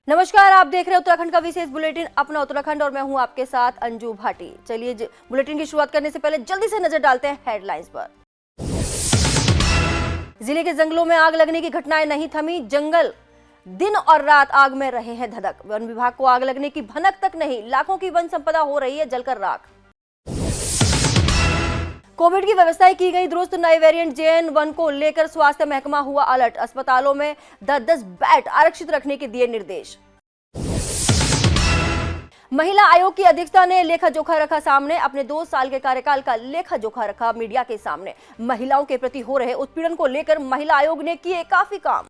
नमस्कार, आप देख रहे हैं उत्तराखंड का विशेष बुलेटिन अपना उत्तराखंड और मैं हूं आपके साथ अंजू भाटी। चलिए बुलेटिन की शुरुआत करने से पहले जल्दी से नजर डालते हैं हेडलाइंस पर। जिले के जंगलों में आग लगने की घटनाएं नहीं थमी, जंगल दिन और रात आग में रहे हैं धधक। वन विभाग को आग लगने की भनक तक नहीं, लाखों की वन संपदा हो रही है जलकर राख। कोविड की व्यवस्थाएं की गई दुरुस्त, नए वेरिएंट JN1 को लेकर स्वास्थ्य महकमा हुआ अलर्ट। अस्पतालों में 10-10 बेड आरक्षित रखने के दिए निर्देश। महिला आयोग की अध्यक्षता ने लेखा जोखा रखा सामने, अपने 2 साल के कार्यकाल का लेखा जोखा रखा मीडिया के सामने। महिलाओं के प्रति हो रहे उत्पीड़न को लेकर महिला आयोग ने किए काफी काम।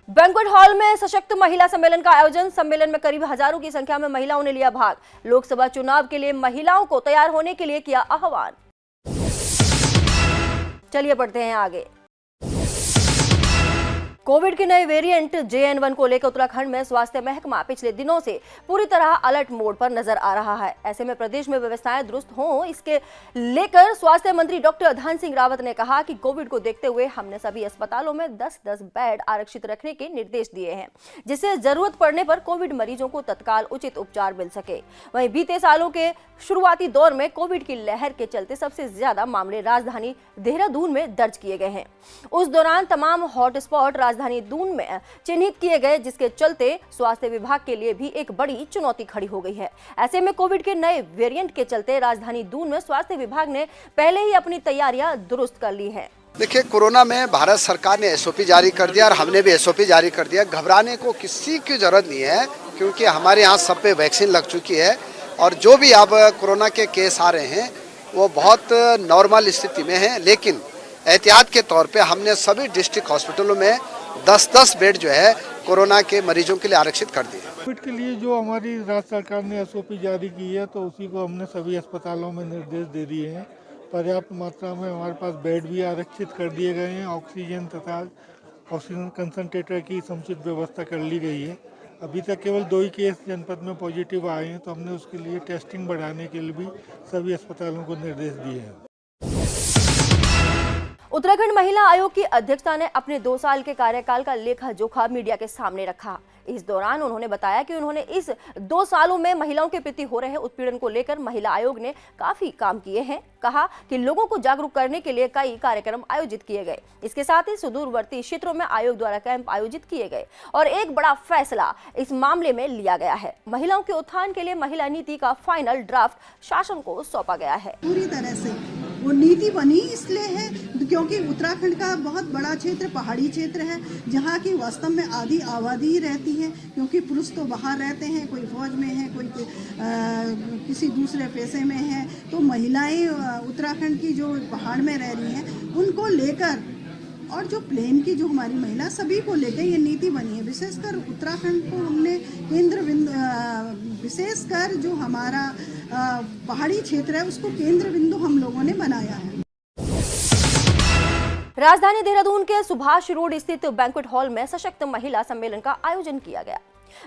बैंक्वेट हॉल में सशक्त महिला सम्मेलन का आयोजन, सम्मेलन में करीब हजारों की संख्या में महिलाओं ने लिया भाग। लोकसभा चुनाव के लिए महिलाओं को तैयार होने के लिए किया आह्वान। चलिए बढ़ते हैं आगे। कोविड के नए वेरिएंट JN1 को लेकर उत्तराखंड में स्वास्थ्य महकमा पिछले दिनों से पूरी तरह अलर्ट मोड पर नजर आ रहा है। ऐसे में प्रदेश में व्यवस्थाएं दुरुस्त हों, इसके लेकर स्वास्थ्य मंत्री डॉक्टर धन सिंह रावत ने कहा कि कोविड को देखते हुए हमने सभी अस्पतालों में 10-10 बेड आरक्षित रखने के निर्देश दिए हैं, जिससे जरूरत पड़ने पर कोविड मरीजों को तत्काल उचित उपचार मिल सके। वहीं बीते सालों के शुरुआती दौर में कोविड की लहर के चलते सबसे ज्यादा मामले राजधानी देहरादून में दर्ज किए गए हैं। उस दौरान तमाम हॉटस्पॉट राजधानी दून में चिन्हित किए गए, जिसके चलते स्वास्थ्य विभाग के लिए भी एक बड़ी चुनौती खड़ी हो गई है। ऐसे में कोविड के नए वेरिएंट के चलते राजधानी दून में स्वास्थ्य विभाग ने पहले ही अपनी तैयारियां दुरुस्त कर ली है। देखिए, कोरोना में भारत सरकार ने SOP जारी कर दिया और हमने भी SOP जारी कर दिया। घबराने को किसी की जरूरत नहीं है, क्योंकि हमारे यहाँ सब पे वैक्सीन लग चुकी है और जो भी अब कोरोना के केस आ रहे हैं वो बहुत नॉर्मल स्थिति में है। लेकिन एहतियात के तौर पे हमने सभी डिस्ट्रिक्ट हॉस्पिटलों में 10-10 बेड जो है कोरोना के मरीजों के लिए आरक्षित कर दिए। कोविड के लिए जो हमारी राज्य सरकार ने SOP जारी की है, तो उसी को हमने सभी अस्पतालों में निर्देश दे दिए हैं। पर्याप्त मात्रा में हमारे पास बेड भी आरक्षित कर दिए गए हैं। ऑक्सीजन तथा ऑक्सीजन कंसंट्रेटर की समुचित व्यवस्था कर ली गई है। अभी तक केवल 2 ही केस जनपद में पॉजिटिव आए हैं, तो हमने उसके लिए टेस्टिंग बढ़ाने के लिए भी सभी अस्पतालों को निर्देश दिए हैं। उत्तराखंड महिला आयोग की अध्यक्षता ने अपने 2 साल के कार्यकाल का लेखा जोखा मीडिया के सामने रखा। इस दौरान उन्होंने बताया कि उन्होंने इस 2 सालों में महिलाओं के प्रति हो रहे उत्पीड़न को लेकर महिला आयोग ने काफी काम किए हैं। कहा कि लोगों को जागरूक करने के लिए कई कार्यक्रम आयोजित किए गए। इसके साथ ही सुदूरवर्ती क्षेत्रों में आयोग द्वारा कैंप आयोजित किए गए और एक बड़ा फैसला इस मामले में लिया गया है। महिलाओं के उत्थान के लिए महिला नीति का फाइनल ड्राफ्ट शासन को सौंपा गया है। पूरी तरह से वो नीति बनी इसलिए है क्योंकि उत्तराखंड का बहुत बड़ा क्षेत्र पहाड़ी क्षेत्र है, जहाँ की वास्तव में आधी आबादी रहती है, क्योंकि पुरुष तो बाहर रहते हैं, कोई फौज में है, कोई किसी दूसरे पेशे में है। तो महिलाएं उत्तराखंड की जो पहाड़ में रह रही हैं उनको लेकर, और जो प्लेन की जो हमारी महिला, सभी को लेकर ये नीति बनी है। विशेषकर उत्तराखंड को हमने केंद्र बिंदु, विशेषकर जो हमारा पहाड़ी क्षेत्र है उसको केंद्र बिंदु हम लोगों ने बनाया है। राजधानी देहरादून के सुभाष रोड स्थित बैंक्वेट हॉल में सशक्त महिला सम्मेलन का आयोजन किया गया।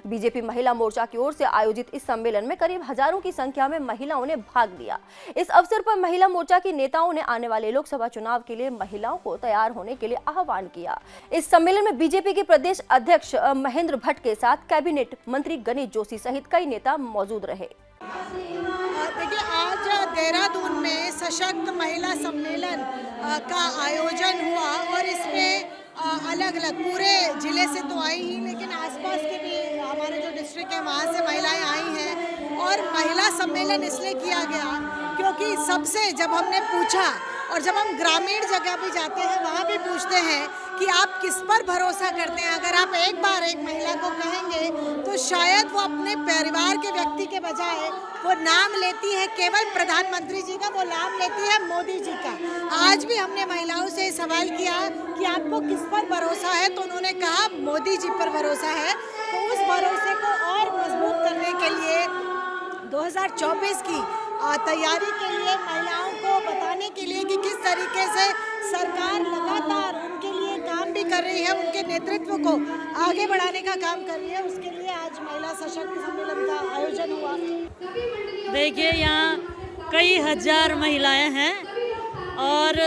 बीजेपी महिला मोर्चा की ओर से आयोजित इस सम्मेलन में करीब हजारों की संख्या में महिलाओं ने भाग लिया। इस अवसर पर महिला मोर्चा की नेताओं ने आने वाले लोकसभा चुनाव के लिए महिलाओं को तैयार होने के लिए आह्वान किया। इस सम्मेलन में बीजेपी के प्रदेश अध्यक्ष महेंद्र भट्ट के साथ कैबिनेट मंत्री गणेश जोशी सहित कई नेता मौजूद रहे। देखिए, आज देहरादून में सशक्त महिला सम्मेलन का आयोजन हुआ और इसमें अलग अलग पूरे जिले से तो आई ही, लेकिन आसपास के भी हमारे जो डिस्ट्रिक्ट है वहाँ से महिलाएं आई हैं। और महिला सम्मेलन इसलिए किया गया क्योंकि सबसे जब हमने पूछा, और जब हम ग्रामीण जगह भी जाते हैं वहाँ भी पूछते हैं कि आप किस पर भरोसा करते हैं। अगर आप एक बार एक महिला को कहेंगे तो शायद वो अपने परिवार के व्यक्ति के बजाय वो नाम लेती है केवल प्रधानमंत्री जी का, वो नाम लेती है मोदी जी का। आज भी हमने महिलाओं से सवाल किया कि आपको किस पर भरोसा है, तो उन्होंने कहा मोदी जी पर भरोसा है। तो उस भरोसे को और मजबूत करने के लिए 2024 की तैयारी के लिए, महिलाओं को बताने के लिए कि किस तरीके से सरकार लगातार उनके लिए काम भी कर रही है, उनके नेतृत्व को आगे बढ़ाने का काम कर रही है, उसके लिए आज महिला सशक्त सम्मेलन का आयोजन हुआ। देखिए, यहाँ कई हजार महिलाएं हैं और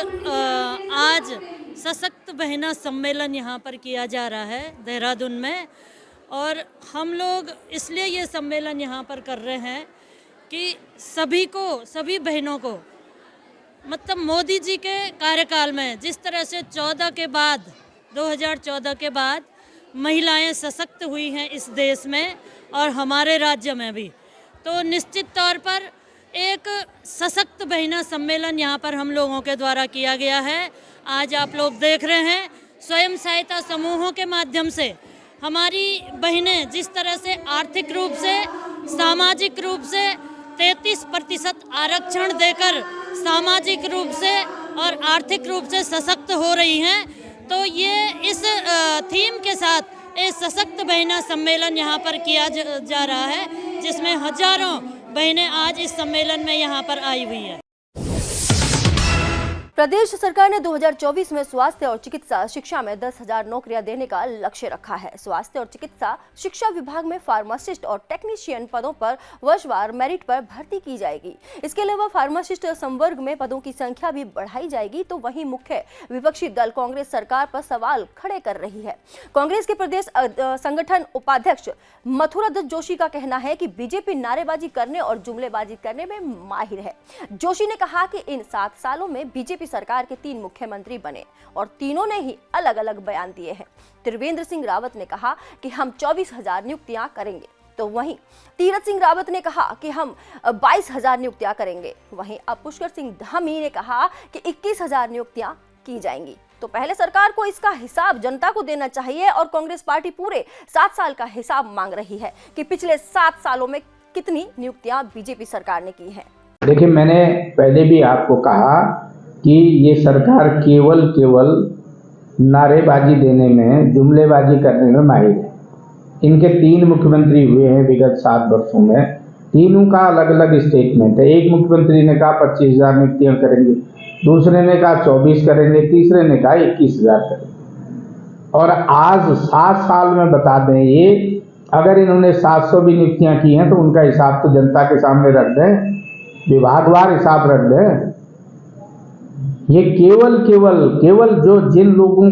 आज सशक्त बहना सम्मेलन यहाँ पर किया जा रहा है देहरादून में। और हम लोग इसलिए ये सम्मेलन यहाँ पर कर रहे हैं कि सभी बहनों को, मतलब मोदी जी के कार्यकाल में जिस तरह से 2014 के बाद महिलाएं सशक्त हुई हैं इस देश में और हमारे राज्य में भी, तो निश्चित तौर पर एक सशक्त बहना सम्मेलन यहाँ पर हम लोगों के द्वारा किया गया है। आज आप लोग देख रहे हैं स्वयं सहायता समूहों के माध्यम से हमारी बहनें जिस तरह से आर्थिक रूप से, सामाजिक रूप से 33% आरक्षण देकर सामाजिक रूप से और आर्थिक रूप से सशक्त हो रही हैं, तो ये इस थीम के साथ एक सशक्त बहना सम्मेलन यहाँ पर किया जा रहा है, जिसमें हजारों बहनें आज इस सम्मेलन में यहाँ पर आई हुई है। प्रदेश सरकार ने 2024 में स्वास्थ्य और चिकित्सा शिक्षा में 10,000 नौकरियां देने का लक्ष्य रखा है। स्वास्थ्य और चिकित्सा शिक्षा विभाग में फार्मासिस्ट और टेक्नीशियन पदों पर वर्षवार मेरिट पर भर्ती की जाएगी। इसके अलावा फार्मासिस्ट संवर्ग में पदों की संख्या भी बढ़ाई जाएगी। तो वहीं मुख्य विपक्षी दल कांग्रेस सरकार पर सवाल खड़े कर रही है। कांग्रेस के प्रदेश संगठन उपाध्यक्ष मथुरा दत्त जोशी का कहना है कि बीजेपी नारेबाजी करने और जुमलेबाजी करने में माहिर है। जोशी ने कहा कि इन 7 सालों में बीजेपी सरकार के 3 मुख्यमंत्री बने और तीनों ने ही अलग अलग बयान दिए हैं। त्रिवेंद्र सिंह रावत ने कहा कि हम 24,000 नियुक्तियां करेंगे, तो वहीं तीरथ सिंह रावत ने कहा कि हम 22,000 नियुक्तियां करेंगे। वहीं अब पुष्कर सिंह धामी ने कहा कि 21,000 नियुक्तियां की जाएंगी। तो पहले सरकार को इसका हिसाब जनता को देना चाहिए और कांग्रेस पार्टी पूरे 7 साल का हिसाब मांग रही है कि पिछले 7 सालों में कितनी नियुक्तियां बीजेपी सरकार ने की हैं। देखिए, मैंने पहले भी आपको कहा कि ये सरकार केवल नारेबाजी देने में, जुमलेबाजी करने में माहिर है। इनके 3 मुख्यमंत्री हुए हैं विगत 7 वर्षों में, तीनों का अलग अलग स्टेटमेंट है। एक मुख्यमंत्री ने कहा 25,000 नियुक्तियां करेंगे, दूसरे ने कहा 24 करेंगे, तीसरे ने कहा 21,000 करेंगे। और आज 7 साल में बता दें, ये अगर इन्होंने 700 भी नियुक्तियां की हैं तो उनका हिसाब तो जनता के सामने रख दें, विभागवार हिसाब रख दें। ये केवल जो जिन लोगों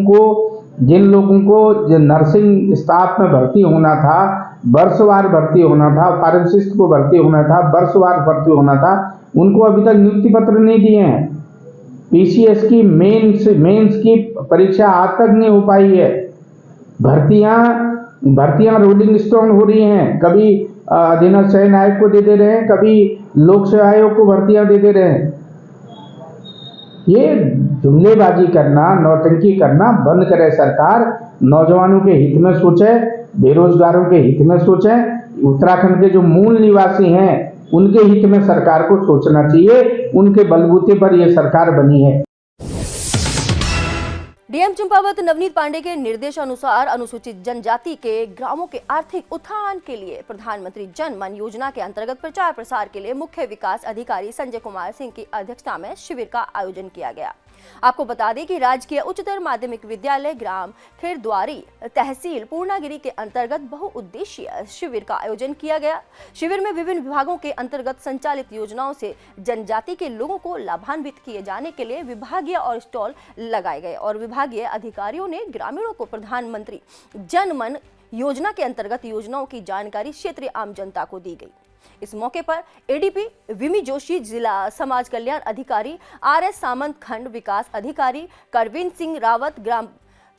को जो नर्सिंग स्टाफ में भर्ती होना था, वर्षवार भर्ती होना था, फार्मासिस्ट को भर्ती होना था, वर्षवार भर्ती होना था, उनको अभी तक नियुक्ति पत्र नहीं दिए हैं। पीसीएस की मेंस की परीक्षा आज तक नहीं हो पाई है। भर्तियां रोलिंग स्टोन हो रही हैं। कभी अधीनस्थ चयन आयोग को दे रहे हैं, कभी लोक सेवा आयोग को भर्तियां दे रहे हैं। ये जुमलेबाजी करना, नौटंकी करना बंद करे सरकार। नौजवानों के हित में सोचे, बेरोजगारों के हित में सोचे। उत्तराखंड के जो मूल निवासी हैं उनके हित में सरकार को सोचना चाहिए। उनके बलबूते पर यह सरकार बनी है। डीएम चंपावत नवनीत पांडे के निर्देशानुसार अनुसूचित जनजाति के ग्रामों के आर्थिक उत्थान के लिए प्रधानमंत्री जन मन योजना के अंतर्गत प्रचार प्रसार के लिए मुख्य विकास अधिकारी संजय कुमार सिंह की अध्यक्षता में शिविर का आयोजन किया गया। आपको बता दें कि राजकीय उच्चतर माध्यमिक विद्यालय ग्राम खिरद्वारी तहसील पूर्णागिरी के अंतर्गत बहुउद्देशीय शिविर का आयोजन किया गया। शिविर में विभिन्न विभागों के अंतर्गत संचालित योजनाओं से जनजाति के लोगों को लाभान्वित किए जाने के लिए विभागीय और स्टॉल लगाए गए और विभागीय अधिकारियों ने ग्रामीणों को प्रधानमंत्री जन मन योजना के अंतर्गत योजनाओं की जानकारी क्षेत्रीय आम जनता को दी गई। इस मौके पर एडीपी विमी जोशी, जिला समाज कल्याण अधिकारी आरएस सामंत, खंड विकास अधिकारी करविंद सिंह रावत, ग्राम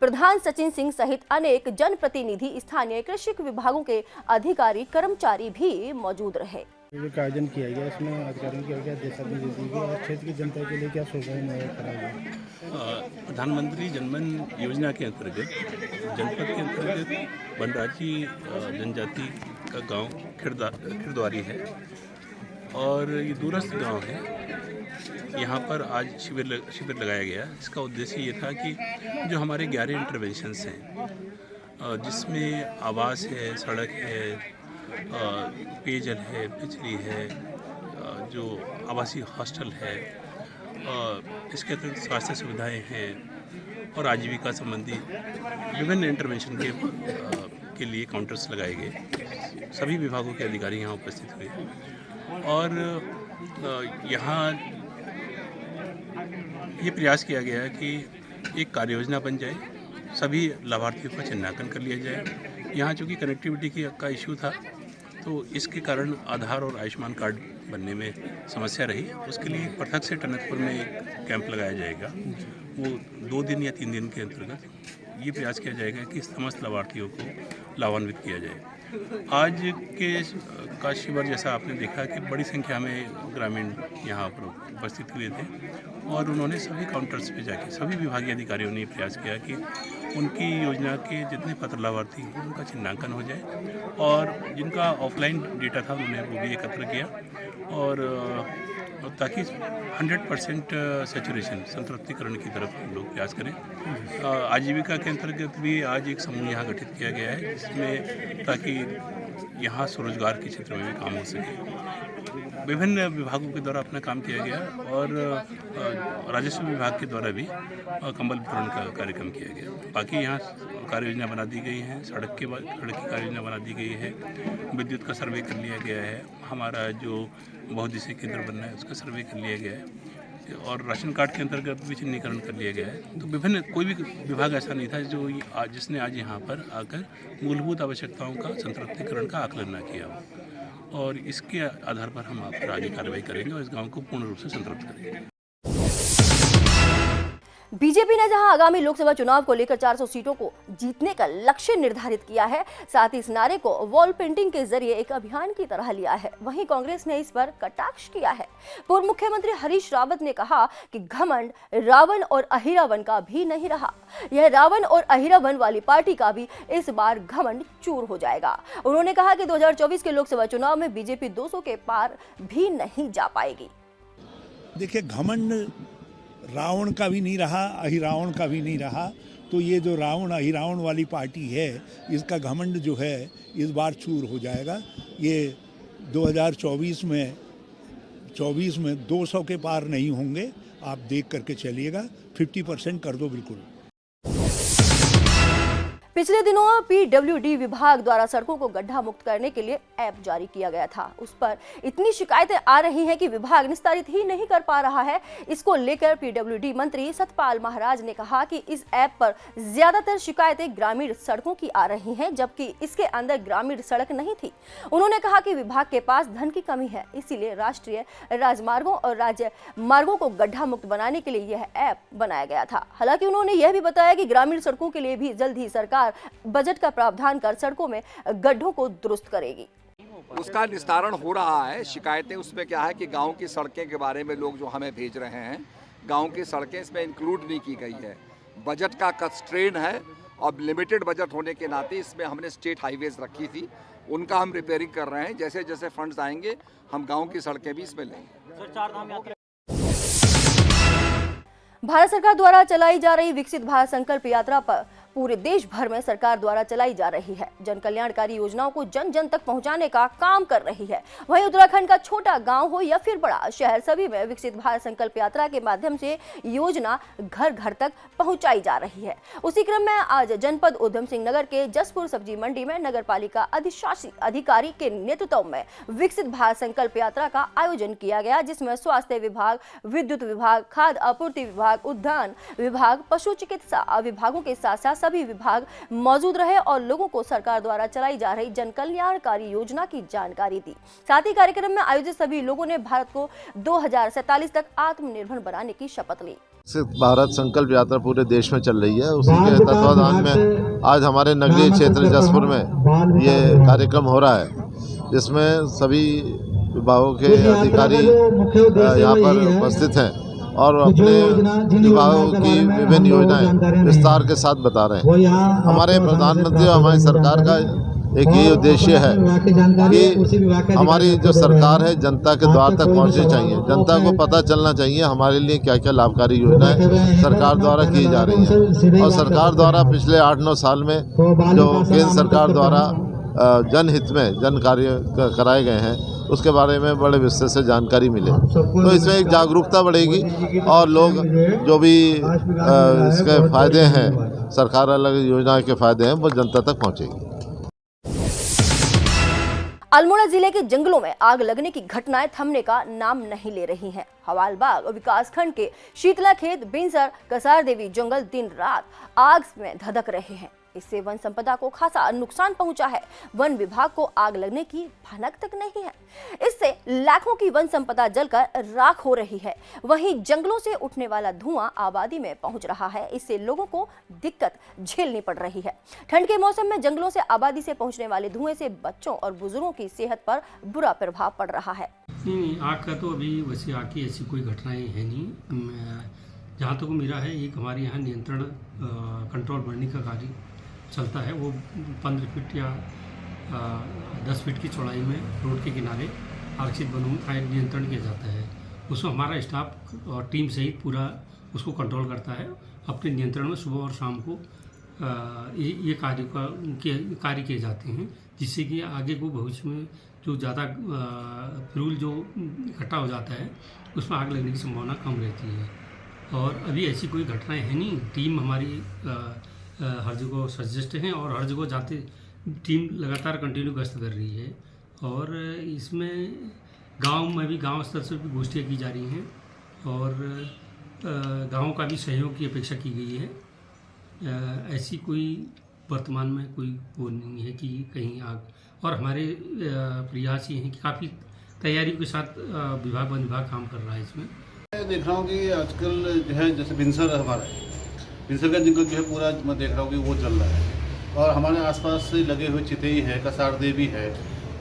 प्रधान सचिन सिंह सहित अनेक जनप्रतिनिधि, स्थानीय कृषि विभागों के अधिकारी, कर्मचारी भी मौजूद रहे। का आयोजन किया गया, इसमें अधिकारियों की क्या दिशानिर्देश दी गई और क्षेत्र की जनता के लिए क्या सुविधाएं मुहैया कराई गई। प्रधानमंत्री जनमन योजना के अंतर्गत जनपद के अंतर्गत वनराजी जनजाति का गांव खिरद्वारी है और ये दूरस्थ गांव है। यहाँ पर आज शिविर लगाया गया। इसका उद्देश्य ये था कि जो हमारे 11 इंटरवेंशंस हैं जिसमें आवास है, सड़क है, पेयजल है, बिजली है, जो आवासीय हॉस्टल है, इसके अतिरिक्त स्वास्थ्य सुविधाएं हैं और आजीविका संबंधी विभिन्न इंटरवेंशन के लिए काउंटर्स लगाए गए। सभी विभागों के अधिकारी यहाँ उपस्थित हुए और यहाँ ये प्रयास किया गया कि एक कार्य योजना बन जाए, सभी लाभार्थियों का चिन्हांकन कर लिया जाए। यहाँ चूँकि कनेक्टिविटी का इशू था, तो इसके कारण आधार और आयुष्मान कार्ड बनने में समस्या रही। उसके लिए पृथक से टनकपुर में एक कैंप लगाया जाएगा। वो 2 दिन या 3 दिन के अंतर्गत ये प्रयास किया जाएगा कि समस्त लाभार्थियों को लाभान्वित किया जाए। आज के का शिविर जैसा आपने देखा कि बड़ी संख्या में ग्रामीण यहाँ पर उपस्थित हुए थे और उन्होंने सभी काउंटर्स पे जाके सभी विभागीय अधिकारियों ने प्रयास किया कि उनकी योजना के जितने पात्र लाभार्थी हैं उनका चिन्हांकन हो जाए और जिनका ऑफलाइन डेटा था उन्होंने वो भी एकत्र किया और ताकि 100% सैचुरेशन संतृप्तिकरण की तरफ हम लोग प्रयास करें। आजीविका के अंतर्गत भी आज एक समूह यहाँ गठित किया गया है जिसमें ताकि यहाँ स्वरोजगार के क्षेत्र में भी काम हो सके। विभिन्न विभागों के द्वारा अपना काम किया गया और राजस्व विभाग के द्वारा भी कंबल वितरण का कार्यक्रम किया गया। बाकी यहाँ कार्य योजना बना दी गई है, सड़क की कार्य योजना बना दी गई है, विद्युत का सर्वे कर लिया गया है, हमारा जो बहुउद्देशीय केंद्र बनना है उसका सर्वे कर लिया गया है और राशन कार्ड के अंतर्गत भी चिन्हीकरण कर लिया गया है। तो विभिन्न कोई भी विभाग ऐसा नहीं था जो जिसने आज यहाँ पर आकर मूलभूत आवश्यकताओं का संतृप्तिकरण का आकलन न किया हो और इसके आधार पर हम आप पर आगे कार्रवाई करेंगे और इस गांव को पूर्ण रूप से संतृप्त करेंगे। बीजेपी ने जहां आगामी लोकसभा चुनाव को लेकर 400 सीटों को जीतने का लक्ष्य निर्धारित किया है, साथ ही इस नारे को वॉल पेंटिंग के जरिए एक अभियान की तरह लिया है, वहीं कांग्रेस ने इस पर कटाक्ष किया है। पूर्व मुख्यमंत्री हरीश रावत ने कहा कि घमंड रावण और अहिरावण का भी नहीं रहा, यह रावण और अहिरावण वाली पार्टी का भी इस बार घमंड चूर हो जाएगा। उन्होंने कहा कि 2024 के लोकसभा चुनाव में बीजेपी 200 के पार भी नहीं जा पाएगी। देखिए, घमंड रावण का भी नहीं रहा, अहिरावण का भी नहीं रहा, तो ये जो रावण अहिरावण वाली पार्टी है इसका घमंड जो है इस बार चूर हो जाएगा। ये 2024 में 200 के पार नहीं होंगे, आप देख करके चलिएगा। 50% कर दो बिल्कुल। पिछले दिनों पीडब्ल्यूडी विभाग द्वारा सड़कों को गड्ढा मुक्त करने के लिए ऐप जारी किया गया था। उस पर इतनी शिकायतें आ रही हैं कि विभाग निस्तारित ही नहीं कर पा रहा है। इसको लेकर पीडब्ल्यूडी मंत्री सतपाल महाराज ने कहा कि इस ऐप पर ज्यादातर शिकायतें ग्रामीण सड़कों की आ रही हैं, जबकि इसके अंदर ग्रामीण सड़क नहीं थी। उन्होंने कहा कि विभाग के पास धन की कमी है, इसीलिए राष्ट्रीय राजमार्गों और राज्य मार्गों को गड्ढा मुक्त बनाने के लिए यह ऐप बनाया गया था। हालांकि उन्होंने यह भी बताया कि ग्रामीण सड़कों के लिए भी जल्द ही सरकार बजट का प्रावधान कर सड़कों में गड्ढों को दुरुस्त करेगी। उसका निस्तारण हो रहा है। शिकायतें उसमें क्या है कि गांव की सड़कें के बारे में लोग जो हमें भेज रहे हैं, गांव की सड़कें इसमें इंक्लूड नहीं की गई है। बजट का कंस्ट्रेन है और लिमिटेड बजट होने के नाते इसमें हमने स्टेट हाईवेज रखी थी, उनका हम रिपेयरिंग कर रहे हैं। जैसे जैसे फंड्स आएंगे हम गाँव की सड़कें भी इसमें लेंगे। भारत सरकार द्वारा चलाई जा रही विकसित भारत संकल्प यात्रा पर पूरे देश भर में सरकार द्वारा चलाई जा रही है। जन कल्याणकारी योजनाओं को जन जन तक पहुंचाने का काम कर रही है। वहीं उत्तराखंड का छोटा गांव हो या फिर बड़ा शहर, सभी में विकसित भारत संकल्प यात्रा के माध्यम से योजना घर घर तक पहुंचाई जा रही है। उसी क्रम में आज जनपद उधम सिंह नगर के जसपुर सब्जी मंडी में नगर पालिका अधिशासी अधिकारी के नेतृत्व में विकसित भारत संकल्प यात्रा का आयोजन किया गया, जिसमें स्वास्थ्य विभाग, विद्युत विभाग, खाद्य आपूर्ति विभाग, उद्यान विभाग, पशु चिकित्सा विभागों के साथ साथ सभी विभाग मौजूद रहे और लोगों को सरकार द्वारा चलाई जा रही जन कल्याणकारी योजना की जानकारी दी। साथ ही कार्यक्रम में आयोजित सभी लोगों ने भारत को 2047 तक आत्मनिर्भर बनाने की शपथ ली। भारत संकल्प यात्रा पूरे देश में चल रही है। उसी के तत्वाधान में आज हमारे नगरीय क्षेत्र जसपुर में ये कार्यक्रम हो रहा है, जिसमें सभी विभागों के अधिकारी यहाँ पर उपस्थित हैं और अपने विभागों की विभिन्न योजनाएं विस्तार के साथ बता रहे हैं। हमारे प्रधानमंत्री और हमारी सरकार का एक ही उद्देश्य है कि हमारी जो सरकार है जनता के द्वार तक पहुंचनी चाहिए, जनता को पता चलना चाहिए हमारे लिए क्या क्या लाभकारी योजनाएं सरकार द्वारा की जा रही हैं। और सरकार द्वारा पिछले 8-9 साल में जो केंद्र सरकार द्वारा जनहित में जन कार्य कराए गए हैं उसके बारे में बड़े विस्तार से जानकारी मिले, तो इसमें एक जागरूकता बढ़ेगी और लोग जो भी इसके फायदे हैं, सरकार अलग योजना के फायदे हैं, वो जनता तक पहुंचेगी। अल्मोड़ा जिले के जंगलों में आग लगने की घटनाएं थमने का नाम नहीं ले रही हैं। हवालबाग विकासखंड के शीतला खेत, बिंसर, कसार देवी जंगल दिन रात आग में धधक रहे हैं। इससे वन संपदा को खासा नुकसान पहुंचा है। वन विभाग को आग लगने की भनक तक नहीं है। इससे लाखों की वन संपदा जलकर राख हो रही है। वहीं जंगलों से उठने वाला धुआं आबादी में पहुंच रहा है। इससे लोगों को दिक्कत झेलनी पड़ रही है। ठंड के मौसम में जंगलों से आबादी से पहुंचने वाले धुएं से बच्चों और बुजुर्गों की सेहत पर बुरा प्रभाव पड़ रहा है। नहीं, आग का तो अभी वैसे आग की ऐसी कोई घटनाएं है नहीं। जहाँ तक मेरा है, एक हमारे यहाँ नियंत्रण कंट्रोल बढ़ने का कार्य चलता है। वो 15 फीट या 10 फीट की चौड़ाई में रोड के किनारे आरक्षित वनों का नियंत्रण किया जाता है। उसमें हमारा स्टाफ और टीम सहित पूरा उसको कंट्रोल करता है। अपने नियंत्रण में सुबह और शाम को ये कार्य किए जाते हैं, जिससे कि आगे को भविष्य में जो ज़्यादा फ्यूल जो इकट्ठा हो जाता है उसमें आग लगने की संभावना कम रहती है। और अभी ऐसी कोई घटनाएं है नहीं। टीम हमारी हर जगह सजेस्ट हैं और हर जगह जाते टीम लगातार कंटिन्यू गश्त कर रही है। और इसमें गांव में भी गांव स्तर से भी गोष्ठियाँ की जा रही हैं और गाँव का भी सहयोग की अपेक्षा की गई है। ऐसी कोई वर्तमान में कोई वो नहीं है कि कहीं आग। और हमारे प्रयास ये हैं कि काफ़ी तैयारी के साथ विभाग वन विभाग काम कर रहा है। इसमें मैं देख रहा हूँ कि आजकल जो है, जैसे बिंसर हमारा है, बिंसर का जंगल जो है पूरा मैं देख रहा हूँ कि वो चल रहा है। और हमारे आसपास से लगे हुए चितई है, कसार देवी है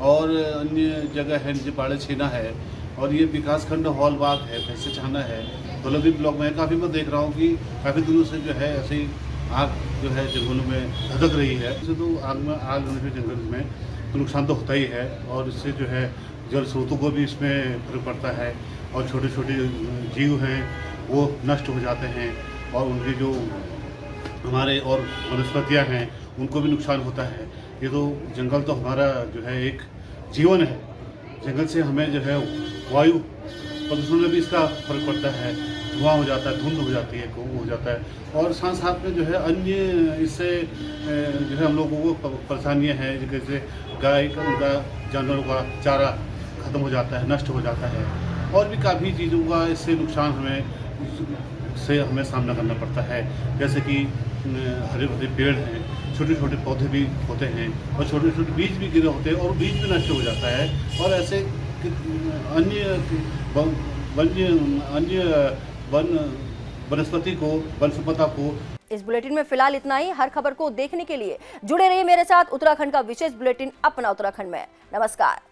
और अन्य जगह है, नीचे पाड़े छीना है और ये विकासखंड हॉलबाग है, भैंसे छाना है, दौलतदीप ब्लॉक में है। काफ़ी मैं देख रहा हूँ कि काफ़ी दिनों से जो है ऐसे ही आग जो है जंगलों में धधक रही है। इससे तो आग लगने से जंगल में तो नुकसान तो होता ही है और इससे जो है जल स्रोतों को भी इसमें फर्क पड़ता है और छोटे छोटे जीव हैं वो नष्ट हो जाते हैं और उनके जो हमारे और वनस्पतियाँ हैं उनको भी नुकसान होता है। ये तो जंगल तो हमारा जो है एक जीवन है। जंगल से हमें जो है वायु प्रदूषण में भी इसका फर्क पड़ता है। धुआं हो जाता है, धुंध हो जाती है, हो जाता है और साथ साथ में जो है अन्य इससे जो है हम लोगों को परेशानियाँ हैं, जैसे गाय का जानवरों का चारा ख़त्म हो जाता है, नष्ट हो जाता है और भी काफ़ी चीज़ों का इससे नुकसान हमें सामना करना पड़ता है। जैसे कि हरे भरे पेड़ हैं, छोटे छोटे पौधे भी होते हैं और छोटे छोटे बीज भी गिरे होते हैं और बीज भी नष्ट हो जाता है और ऐसे अन्य वनस्पति को, वन संपदा को। इस बुलेटिन में फिलहाल इतना ही। हर खबर को देखने के लिए जुड़े रहिए मेरे साथ। उत्तराखंड का विशेष बुलेटिन अपना उत्तराखंड में। नमस्कार।